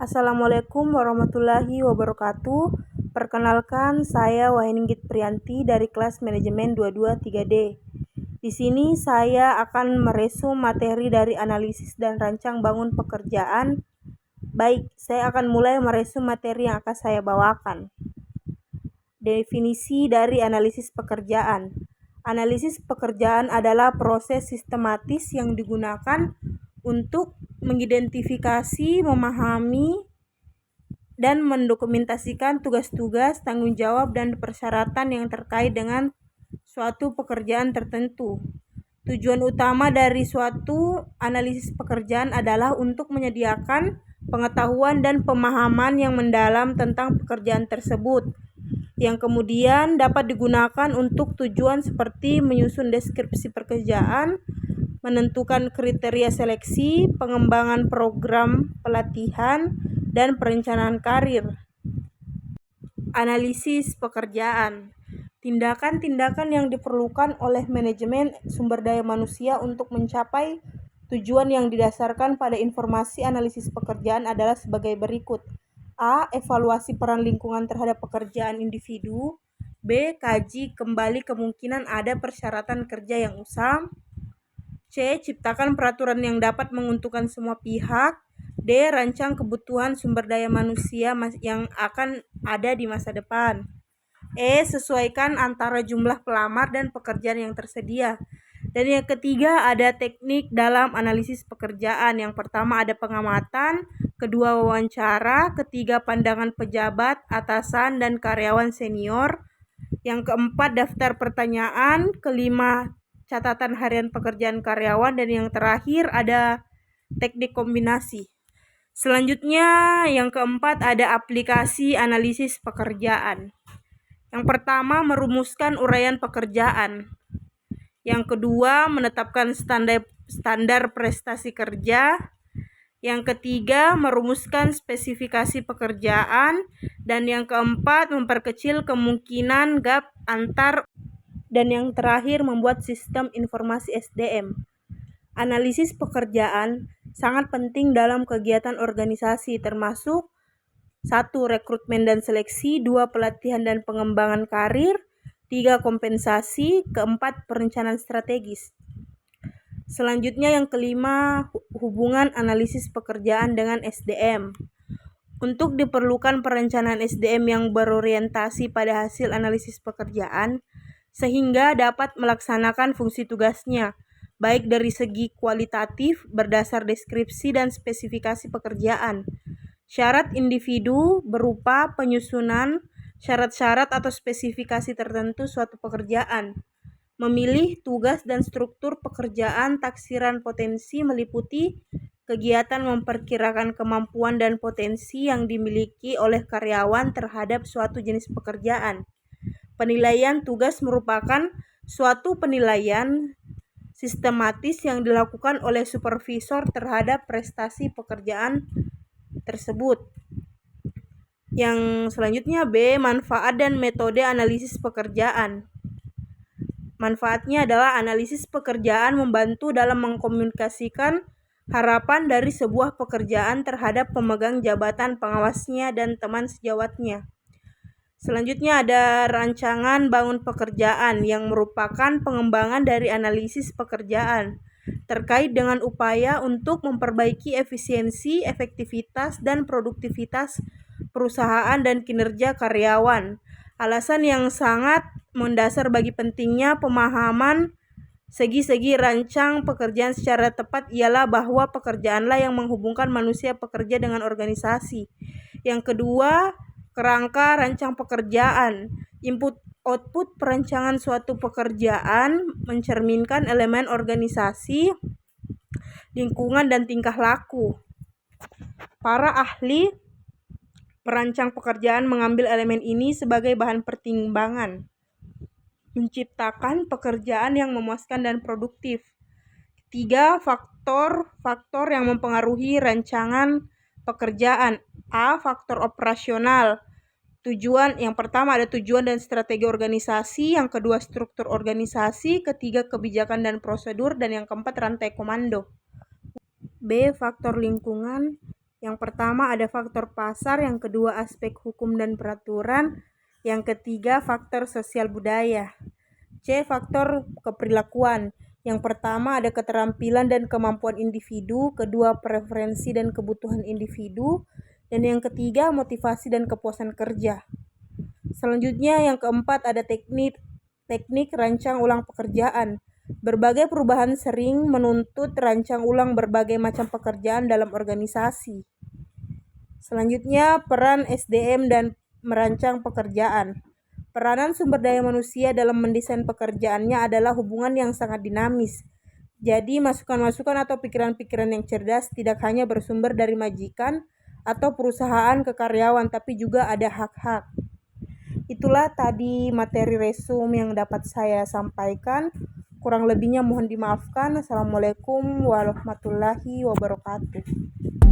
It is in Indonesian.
Assalamualaikum warahmatullahi wabarakatuh. Perkenalkan, saya Wahyuningit Priyanti dari kelas manajemen 223D. Di sini saya akan meresum materi dari analisis dan rancang bangun pekerjaan. Baik, saya akan mulai meresum materi yang akan saya bawakan. Definisi dari analisis pekerjaan. Analisis pekerjaan adalah proses sistematis yang digunakan untuk mengidentifikasi, memahami, dan mendokumentasikan tugas-tugas, tanggung jawab, dan persyaratan yang terkait dengan suatu pekerjaan tertentu. Tujuan utama dari suatu analisis pekerjaan adalah untuk menyediakan pengetahuan dan pemahaman yang mendalam tentang pekerjaan tersebut, yang kemudian dapat digunakan untuk tujuan seperti menyusun deskripsi pekerjaan, menentukan kriteria seleksi, pengembangan program pelatihan, dan perencanaan karir. Analisis pekerjaan. Tindakan-tindakan yang diperlukan oleh manajemen sumber daya manusia untuk mencapai tujuan yang didasarkan pada informasi analisis pekerjaan adalah sebagai berikut. A. Evaluasi peran lingkungan terhadap pekerjaan individu. B. Kaji kembali kemungkinan ada persyaratan kerja yang usang. C. Ciptakan peraturan yang dapat menguntungkan semua pihak. D. Rancang kebutuhan sumber daya manusia yang akan ada di masa depan. E. Sesuaikan antara jumlah pelamar dan pekerjaan yang tersedia. Dan yang ketiga, ada teknik dalam analisis pekerjaan. Yang pertama ada pengamatan, kedua wawancara, ketiga pandangan pejabat, atasan, dan karyawan senior. Yang keempat, daftar pertanyaan, kelima, catatan harian pekerjaan karyawan, dan yang terakhir ada teknik kombinasi. Selanjutnya, yang keempat ada aplikasi analisis pekerjaan. Yang pertama, merumuskan uraian pekerjaan. Yang kedua, menetapkan standar prestasi kerja. Yang ketiga, merumuskan spesifikasi pekerjaan. Dan yang keempat, memperkecil kemungkinan gap antar. Dan yang terakhir, membuat sistem informasi SDM. Analisis pekerjaan sangat penting dalam kegiatan organisasi, termasuk 1. Rekrutmen dan seleksi, 2. Pelatihan dan pengembangan karir, 3. Kompensasi, 4. Perencanaan strategis. Selanjutnya yang kelima, hubungan analisis pekerjaan dengan SDM. Untuk diperlukan perencanaan SDM yang berorientasi pada hasil analisis pekerjaan, sehingga dapat melaksanakan fungsi tugasnya, baik dari segi kualitatif berdasar deskripsi dan spesifikasi pekerjaan. Syarat individu berupa penyusunan syarat-syarat atau spesifikasi tertentu suatu pekerjaan. Memilih tugas dan struktur pekerjaan. Taksiran potensi meliputi kegiatan memperkirakan kemampuan dan potensi yang dimiliki oleh karyawan terhadap suatu jenis pekerjaan. Penilaian tugas merupakan suatu penilaian sistematis yang dilakukan oleh supervisor terhadap prestasi pekerjaan tersebut. Yang selanjutnya B. Manfaat dan metode analisis pekerjaan. Manfaatnya adalah analisis pekerjaan membantu dalam mengkomunikasikan harapan dari sebuah pekerjaan terhadap pemegang jabatan pengawasnya dan teman sejawatnya. Selanjutnya ada rancangan bangun pekerjaan yang merupakan pengembangan dari analisis pekerjaan terkait dengan upaya untuk memperbaiki efisiensi, efektivitas, dan produktivitas perusahaan dan kinerja karyawan. Alasan yang sangat mendasar bagi pentingnya pemahaman segi-segi rancang pekerjaan secara tepat ialah bahwa pekerjaanlah yang menghubungkan manusia pekerja dengan organisasi. Yang kedua, kerangka rancang pekerjaan. Input output perancangan suatu pekerjaan mencerminkan elemen organisasi, lingkungan, dan tingkah laku. Para ahli perancang pekerjaan mengambil elemen ini sebagai bahan pertimbangan, menciptakan pekerjaan yang memuaskan dan produktif. 3. Faktor yang mempengaruhi rancangan pekerjaan. A. Faktor operasional. Yang pertama ada tujuan dan strategi organisasi, yang kedua struktur organisasi, ketiga kebijakan dan prosedur, dan yang keempat rantai komando. B. Faktor lingkungan. Yang pertama ada faktor pasar, yang kedua aspek hukum dan peraturan, yang ketiga faktor sosial budaya. C. Faktor keperilakuan. Yang pertama ada keterampilan dan kemampuan individu, kedua preferensi dan kebutuhan individu, dan yang ketiga motivasi dan kepuasan kerja. Selanjutnya yang keempat ada teknik rancang ulang pekerjaan. Berbagai perubahan sering menuntut rancang ulang berbagai macam pekerjaan dalam organisasi. Selanjutnya, peran SDM dan merancang pekerjaan. Peranan sumber daya manusia dalam mendesain pekerjaannya adalah hubungan yang sangat dinamis. Jadi, masukan-masukan atau pikiran-pikiran yang cerdas tidak hanya bersumber dari majikan atau perusahaan ke karyawan, tapi juga ada hak-hak. Itulah tadi materi resume yang dapat saya sampaikan. Kurang lebihnya mohon dimaafkan. Assalamualaikum warahmatullahi wabarakatuh.